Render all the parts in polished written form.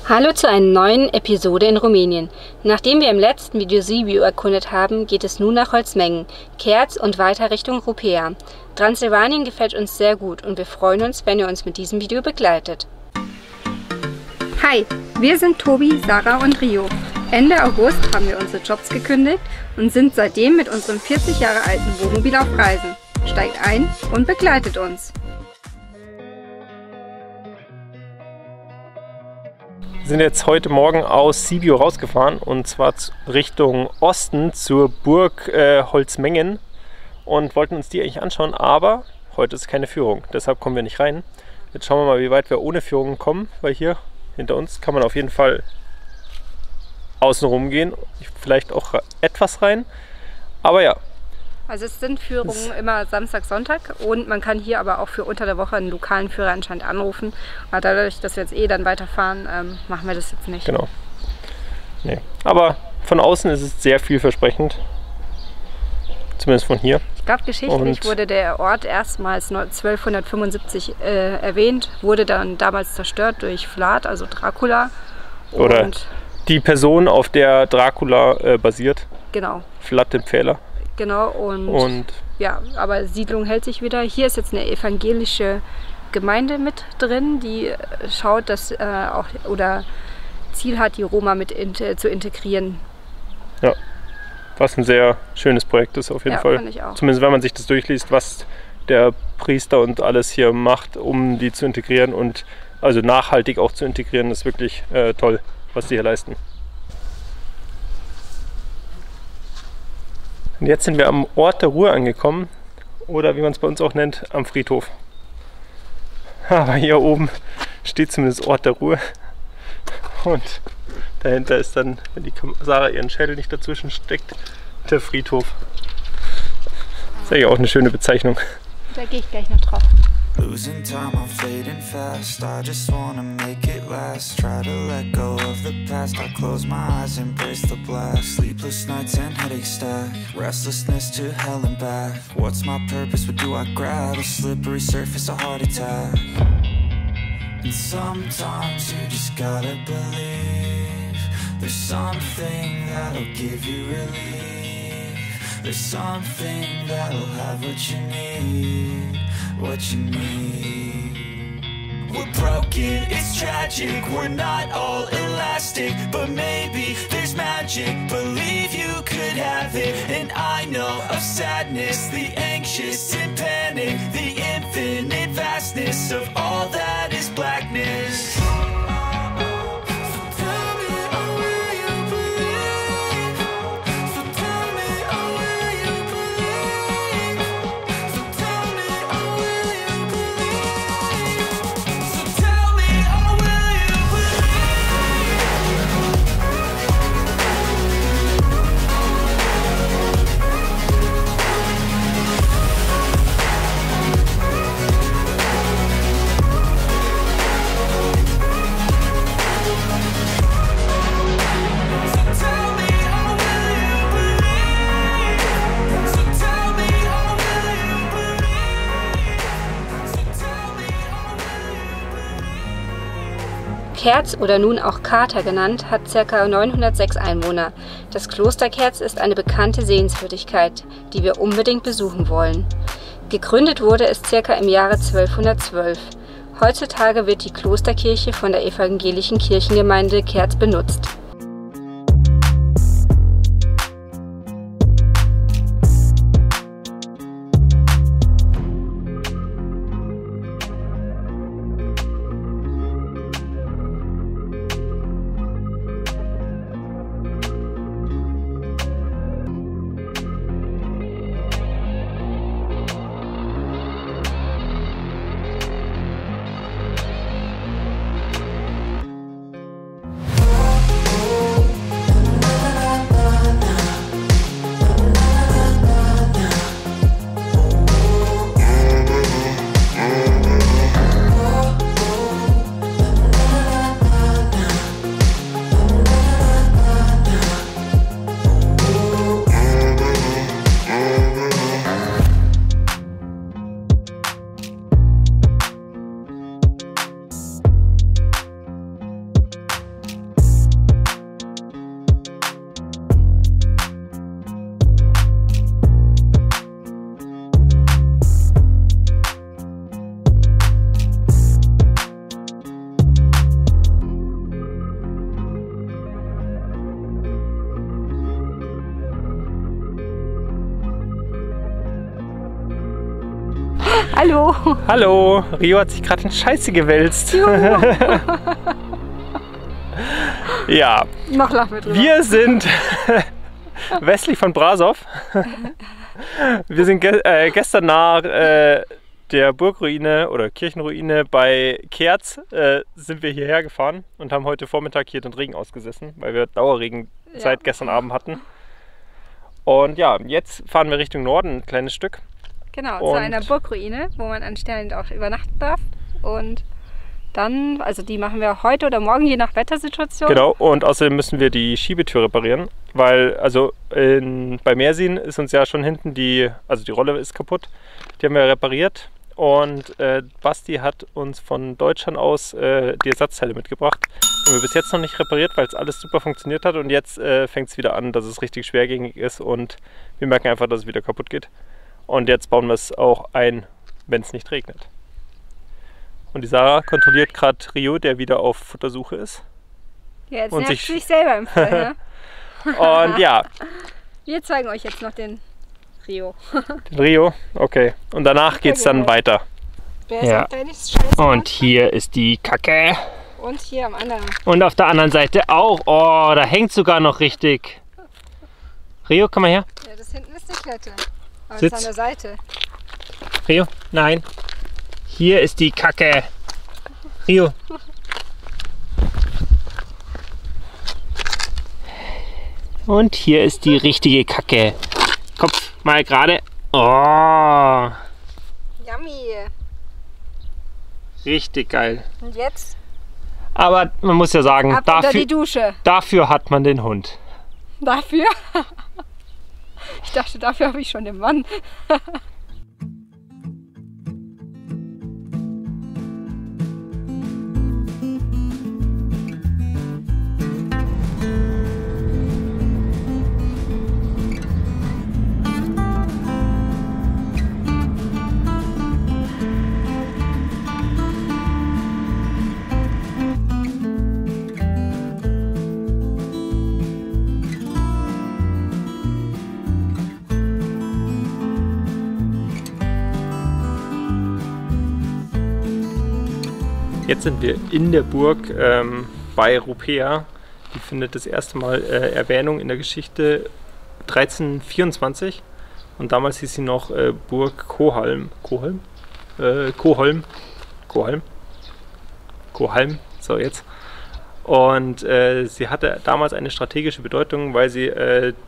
Hallo zu einer neuen Episode in Rumänien. Nachdem wir im letzten Video Sibiu erkundet haben, geht es nun nach Holzmengen, Kerz und weiter Richtung Rupea. Transsilvanien gefällt uns sehr gut und wir freuen uns, wenn ihr uns mit diesem Video begleitet. Hi, wir sind Tobi, Sarah und Rio. Ende August haben wir unsere Jobs gekündigt und sind seitdem mit unserem 40 Jahre alten Wohnmobil auf Reisen. Steigt ein und begleitet uns. Wir sind jetzt heute Morgen aus Sibiu rausgefahren und zwar Richtung Osten zur Burg Holzmengen und wollten uns die eigentlich anschauen, aber heute ist keine Führung, deshalb kommen wir nicht rein. Jetzt schauen wir mal, wie weit wir ohne Führung kommen, weil hier hinter uns kann man auf jeden Fall außen rum gehen, vielleicht auch etwas rein, aber ja. Also es sind Führungen immer Samstag, Sonntag und man kann hier aber auch für unter der Woche einen lokalen Führer anscheinend anrufen. Aber dadurch, dass wir jetzt dann weiterfahren, machen wir das jetzt nicht. Genau. Nee. Aber von außen ist es sehr vielversprechend. Zumindest von hier. Ich glaube, geschichtlich wurde der Ort erstmals 1275 erwähnt, wurde dann damals zerstört durch Vlad, also Dracula. Oder die Person, auf der Dracula basiert. Genau. Vlad den Pfähler. Genau, und ja, aber Siedlung hält sich wieder. Hier ist jetzt eine evangelische Gemeinde mit drin, die schaut, dass auch oder Ziel hat, die Roma mit zu integrieren. Ja, was ein sehr schönes Projekt ist auf jeden Fall. Finde ich auch. Zumindest wenn man sich das durchliest, was der Priester und alles hier macht, um die zu integrieren und also nachhaltig auch zu integrieren, ist wirklich toll, was die hier leisten. Und jetzt sind wir am Ort der Ruhe angekommen, oder wie man es bei uns auch nennt, am Friedhof. Aber hier oben steht zumindest Ort der Ruhe. Und dahinter ist dann, wenn die Sarah ihren Schädel nicht dazwischen steckt, der Friedhof. Das ist eigentlich auch eine schöne Bezeichnung. Da gehe ich gleich noch drauf. Losing time, I'm fading fast. I just wanna make it last. Try to let go of the past. I close my eyes, embrace the blast. Sleepless nights and headaches stack. Restlessness to hell and back. What's my purpose? What do I grab? A slippery surface, a heart attack. And sometimes you just gotta believe there's something that'll give you relief. There's something that'll have what you need. What you need. We're broken, it's tragic. We're not all elastic, but maybe there's magic. Believe you could have it. And I know of sadness, the anxious and panic, the infinite vastness of all that is blackness. Kerz oder nun auch Kater genannt, hat ca. 906 Einwohner. Das Kloster Kerz ist eine bekannte Sehenswürdigkeit, die wir unbedingt besuchen wollen. Gegründet wurde es ca. im Jahre 1212. Heutzutage wird die Klosterkirche von der evangelischen Kirchengemeinde Kerz benutzt. Hallo. Hallo, Rio hat sich gerade in Scheiße gewälzt. Ja. Noch lachen wir drüber. Wir sind westlich von Brașov. Wir sind gestern nach der Burgruine oder Kirchenruine bei Kerz sind wir hierher gefahren und haben heute Vormittag hier den Regen ausgesessen, weil wir Dauerregenzeit gestern Abend hatten. Und ja, jetzt fahren wir Richtung Norden ein kleines Stück. Genau, zu einer Burgruine, wo man anscheinend auch übernachten darf. Und dann, also die machen wir heute oder morgen, je nach Wettersituation. Genau, und außerdem müssen wir die Schiebetür reparieren, weil also bei Meersin ist uns ja schon hinten die Rolle ist kaputt. Die haben wir repariert und Basti hat uns von Deutschland aus die Ersatzteile mitgebracht. Haben wir bis jetzt noch nicht repariert, weil es alles super funktioniert hat und jetzt fängt es wieder an, dass es richtig schwergängig ist und wir merken einfach, dass es wieder kaputt geht. Und jetzt bauen wir es auch ein, wenn es nicht regnet. Und die Sarah kontrolliert gerade Rio, der wieder auf Futtersuche ist. Ja, jetzt nervt sich selber im Fall, ne? Und ja. Wir zeigen euch jetzt noch den Rio. Den Rio? Okay. Und danach geht es dann weiter. Ja. Und hier ist die Kacke. Und hier am anderen. Und auf der anderen Seite auch. Oh, da hängt sogar noch richtig. Rio, komm mal her. Ja, das hinten ist eine Klette. Aber Sitz. das ist an der Seite. Rio, nein. Hier ist die Kacke. Rio. Und hier ist die richtige Kacke. Kopf mal gerade. Oh. Yummy. Richtig geil. Und jetzt? Aber man muss ja sagen, ab unter die Dusche. Dafür hat man den Hund. Dafür? Ich dachte, dafür habe ich schon den Mann. Jetzt sind wir in der Burg bei Rupea. Die findet das erste Mal Erwähnung in der Geschichte 1324 und damals hieß sie noch Burg Kohalm. Kohalm, so jetzt. Und sie hatte damals eine strategische Bedeutung, weil sie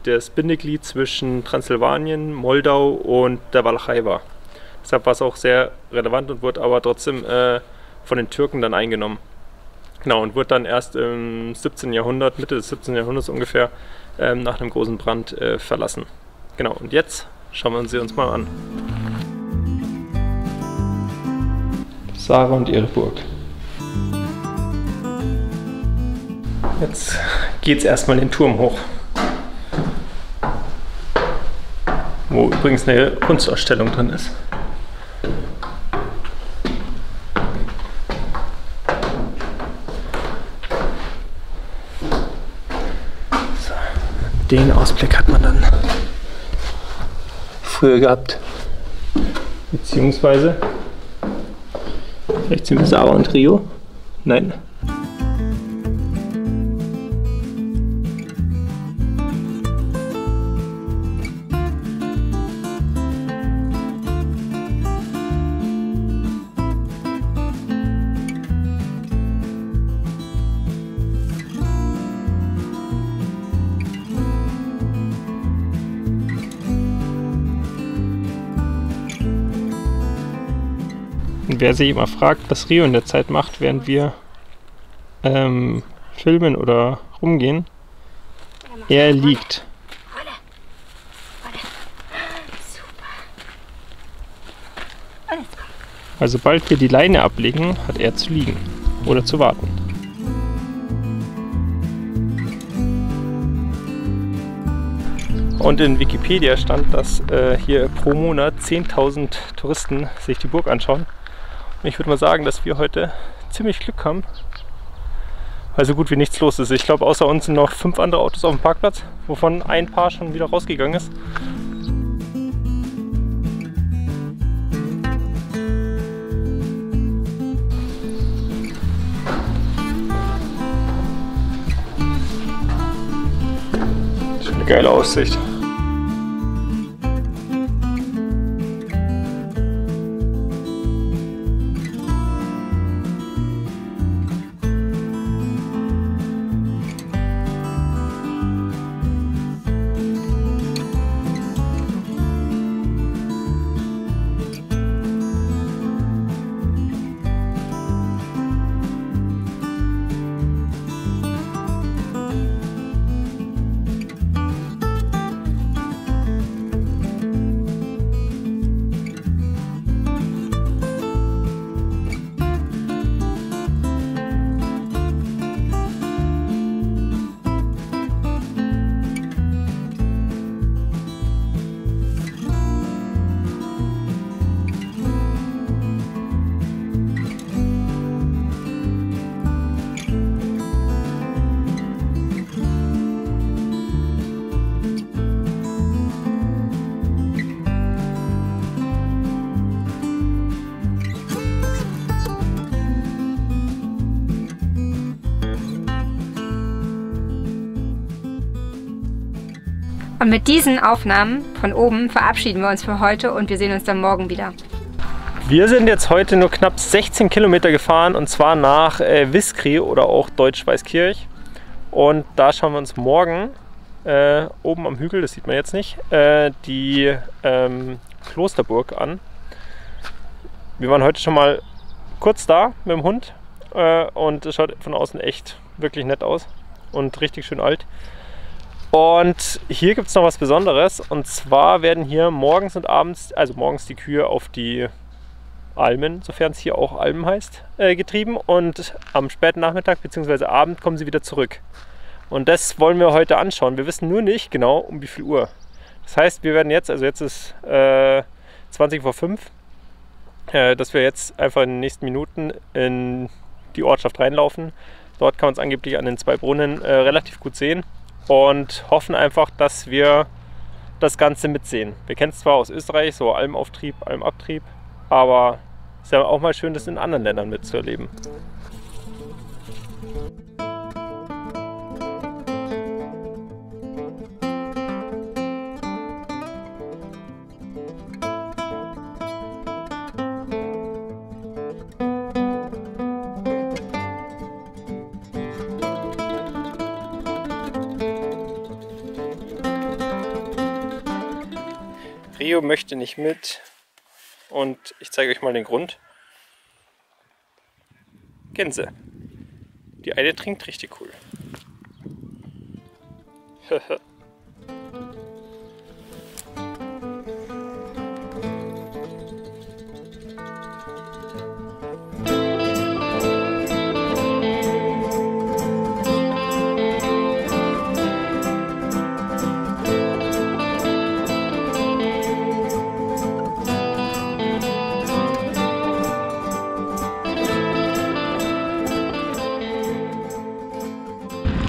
das Bindeglied zwischen Transsilvanien, Moldau und der Walachei war. Deshalb war es auch sehr relevant und wurde aber trotzdem von den Türken dann eingenommen. Genau, und wurde dann erst im 17. Jahrhundert, Mitte des 17. Jahrhunderts ungefähr, nach einem großen Brand verlassen. Genau, und jetzt schauen wir sie uns mal an. Sarah und ihre Burg. Jetzt geht es erstmal den Turm hoch. Wo übrigens eine Kunstausstellung drin ist. Den Ausblick hat man dann früher gehabt. Beziehungsweise, vielleicht sind wir Sarah und Rio. Nein. Und wer sich immer fragt, was Rio in der Zeit macht, während wir filmen oder rumgehen, er liegt. Also sobald wir die Leine ablegen, hat er zu liegen oder zu warten. Und in Wikipedia stand, dass hier pro Monat 10.000 Touristen sich die Burg anschauen. Und ich würde mal sagen, dass wir heute ziemlich Glück haben, weil so gut wie nichts los ist. Ich glaube, außer uns sind noch 5 andere Autos auf dem Parkplatz, wovon ein Paar schon wieder rausgegangen ist. Eine geile Aussicht. Und mit diesen Aufnahmen von oben verabschieden wir uns für heute und wir sehen uns dann morgen wieder. Wir sind jetzt heute nur knapp 16 Kilometer gefahren und zwar nach Viskry oder auch Deutsch Weißkirch. Und da schauen wir uns morgen oben am Hügel, das sieht man jetzt nicht, die Klosterburg an. Wir waren heute schon mal kurz da mit dem Hund und es schaut von außen echt wirklich nett aus und richtig schön alt. Und hier gibt es noch was Besonderes und zwar werden hier morgens und abends, also morgens die Kühe auf die Almen, sofern es hier auch Almen heißt, getrieben und am späten Nachmittag bzw. Abend kommen sie wieder zurück. Und das wollen wir heute anschauen. Wir wissen nur nicht genau, um wie viel Uhr. Das heißt, wir werden jetzt, also jetzt ist 20 vor 5, dass wir jetzt einfach in den nächsten Minuten in die Ortschaft reinlaufen. Dort kann man es angeblich an den 2 Brunnen relativ gut sehen. Und hoffen einfach, dass wir das Ganze mitsehen. Wir kennen es zwar aus Österreich, so Almauftrieb, Almabtrieb, aber es ist ja auch mal schön, das in anderen Ländern mitzuerleben. Rio möchte nicht mit und ich zeige euch mal den Grund. Gänse. Die eine trinkt richtig cool.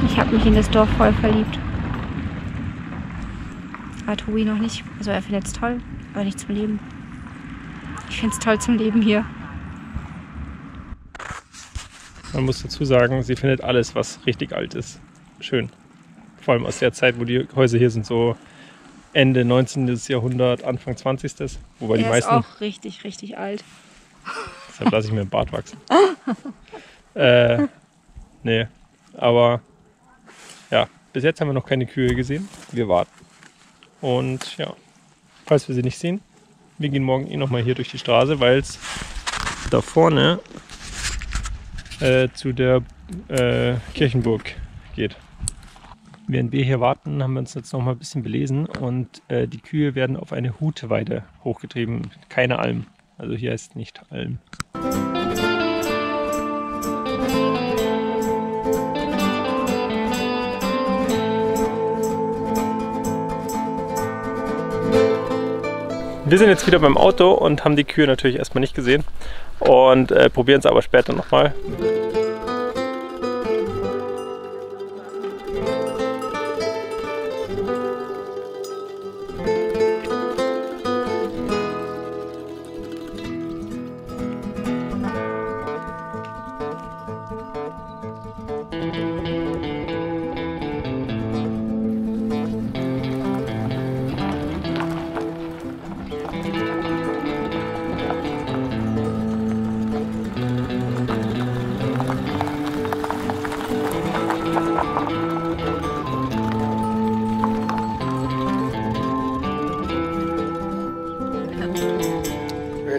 Ich habe mich in das Dorf voll verliebt. Aber Tobi noch nicht. Also er findet es toll, aber nicht zum Leben. Ich finde es toll zum Leben hier. Man muss dazu sagen, sie findet alles, was richtig alt ist, schön. Vor allem aus der Zeit, wo die Häuser hier sind, so Ende 19. Jahrhundert, Anfang 20. Wobei die meisten... Er ist auch richtig, richtig alt. Deshalb lasse ich mir den Bart wachsen. Nee, aber ja, bis jetzt haben wir noch keine Kühe gesehen. Wir warten. Und ja, falls wir sie nicht sehen, wir gehen morgen nochmal hier durch die Straße, weil es da vorne zu der Kirchenburg geht. Während wir hier warten, haben wir uns jetzt noch mal ein bisschen belesen und die Kühe werden auf eine Hutweide hochgetrieben, keine Alm. Also hier ist nicht Alm. Wir sind jetzt wieder beim Auto und haben die Kühe natürlich erstmal nicht gesehen und probieren es aber später nochmal.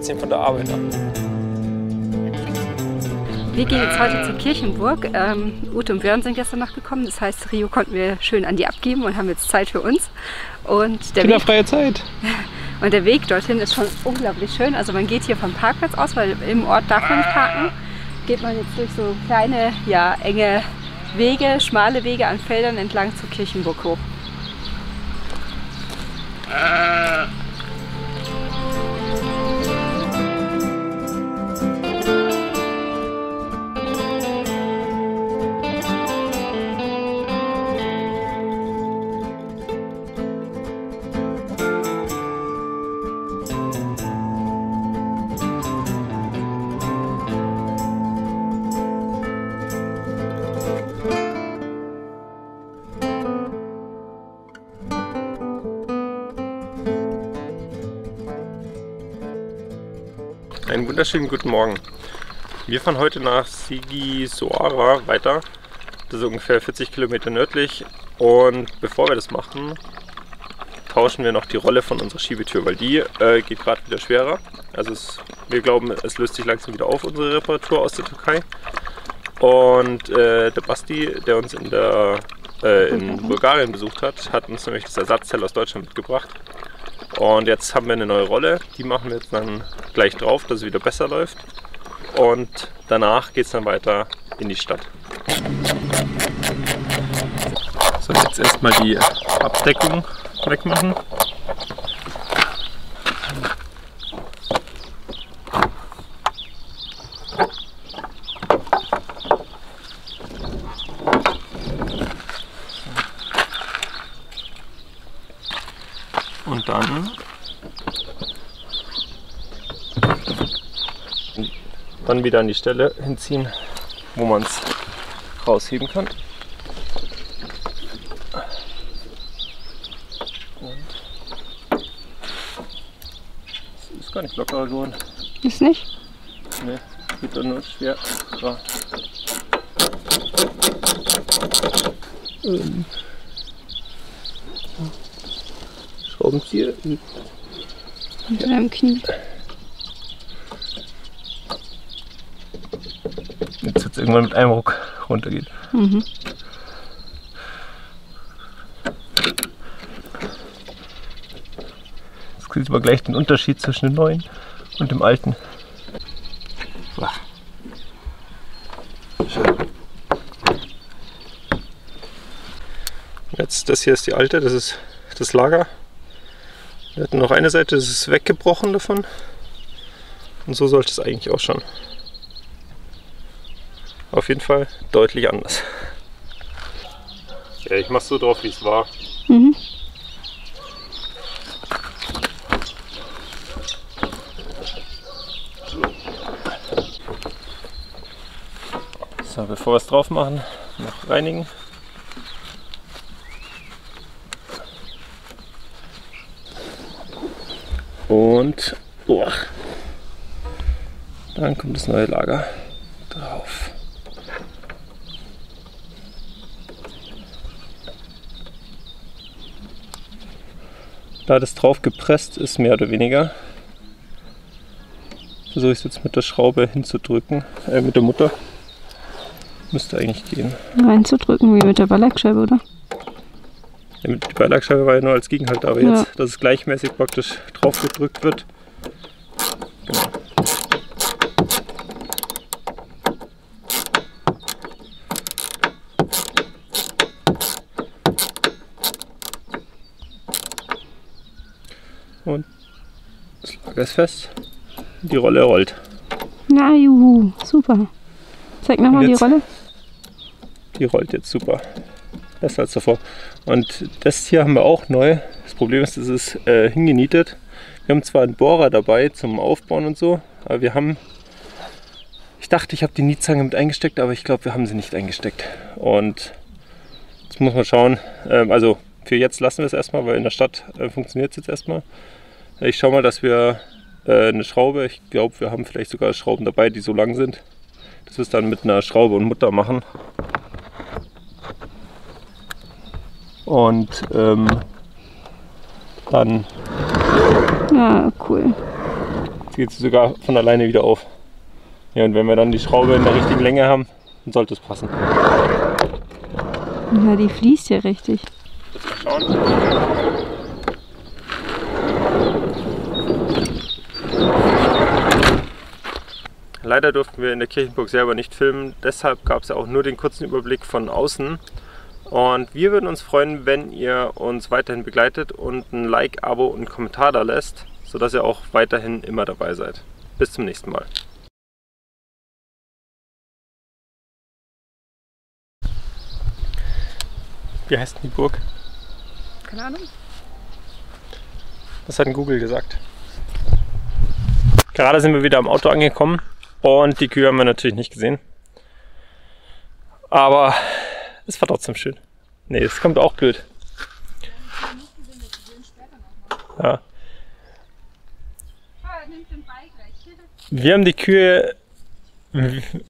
trotzdem von der Arbeit ab. Wir gehen jetzt heute zur Kirchenburg. Ute und Björn sind gestern noch gekommen. Das heißt, Rio konnten wir schön an die abgeben und haben jetzt Zeit für uns. Und der Kinderfreie Zeit. Und der Weg dorthin ist schon unglaublich schön. Also man geht hier vom Parkplatz aus, weil im Ort darf man nicht parken. Geht man jetzt durch so kleine, ja, enge Wege, schmale Wege an Feldern entlang zur Kirchenburg hoch. Einen wunderschönen guten Morgen. Wir fahren heute nach Sigisoara weiter. Das ist ungefähr 40 Kilometer nördlich. Und bevor wir das machen, tauschen wir noch die Rolle von unserer Schiebetür, weil die geht gerade wieder schwerer. Also wir glauben, es löst sich langsam wieder auf, unsere Reparatur aus der Türkei. Und der Basti, der uns in Bulgarien besucht hat, hat uns nämlich das Ersatzteil aus Deutschland mitgebracht. Und jetzt haben wir eine neue Rolle, die machen wir jetzt dann gleich drauf, dass es wieder besser läuft. Und danach geht es dann weiter in die Stadt. So, jetzt erstmal die Abdeckung wegmachen. Und dann wieder an die Stelle hinziehen, wo man es rausheben kann. Und es ist gar nicht lockerer geworden. Ist nicht? Ne, geht doch nur schwer. So. Schraubenzieher unter deinem Knie. Jetzt wird es irgendwann mit einem Ruck runtergehen. Mhm. Jetzt sieht man gleich den Unterschied zwischen dem neuen und dem alten. So. Jetzt, das hier ist die alte, das ist das Lager. Wir hatten noch eine Seite, das ist weggebrochen davon. Und so sollte es eigentlich auch schon. Auf jeden Fall deutlich anders. Ja, ich mach's so drauf, wie es war. Mhm. So, bevor wir es drauf machen, noch reinigen. Und dann kommt das neue Lager drauf. Da das drauf gepresst ist, mehr oder weniger, versuche ich es jetzt mit der Schraube hinzudrücken, mit der Mutter. Müsste eigentlich gehen. Reinzudrücken wie mit der Beilackscheibe, oder? Ja, die Beilackscheibe war ja nur als Gegenhalt, aber ja, jetzt, dass es gleichmäßig praktisch drauf gedrückt wird. Genau. Und das Lager ist fest. Die Rolle rollt. Na juhu, super. Zeig nochmal die Rolle. Die rollt jetzt super. Besser als davor. Und das hier haben wir auch neu. Das Problem ist, es ist hingenietet. Wir haben zwar einen Bohrer dabei zum Aufbauen und so, aber wir haben... Ich dachte, ich habe die Nietzange mit eingesteckt, aber ich glaube, wir haben sie nicht eingesteckt. Und jetzt muss man schauen. Also für jetzt lassen wir es erstmal, weil in der Stadt funktioniert es jetzt erstmal. Ich schaue mal, dass wir eine Schraube, ich glaube, wir haben vielleicht sogar Schrauben dabei, die so lang sind, dass wir es dann mit einer Schraube und Mutter machen. Und dann... Ja, cool. geht sie sogar von alleine wieder auf. Ja, und wenn wir dann die Schraube in der richtigen Länge haben, dann sollte es passen. Ja, die fließt ja richtig. Jetzt mal schauen. Leider durften wir in der Kirchenburg selber nicht filmen, deshalb gab es ja auch nur den kurzen Überblick von außen. Und wir würden uns freuen, wenn ihr uns weiterhin begleitet und ein Like, Abo und einen Kommentar da lässt, sodass ihr auch weiterhin immer dabei seid. Bis zum nächsten Mal. Wie heißt denn die Burg? Keine Ahnung. Was hat denn Google gesagt? Gerade sind wir wieder am Auto angekommen und die Kühe haben wir natürlich nicht gesehen. Aber es war trotzdem schön. Ne, es kommt auch blöd. Ja. Wir haben die Kühe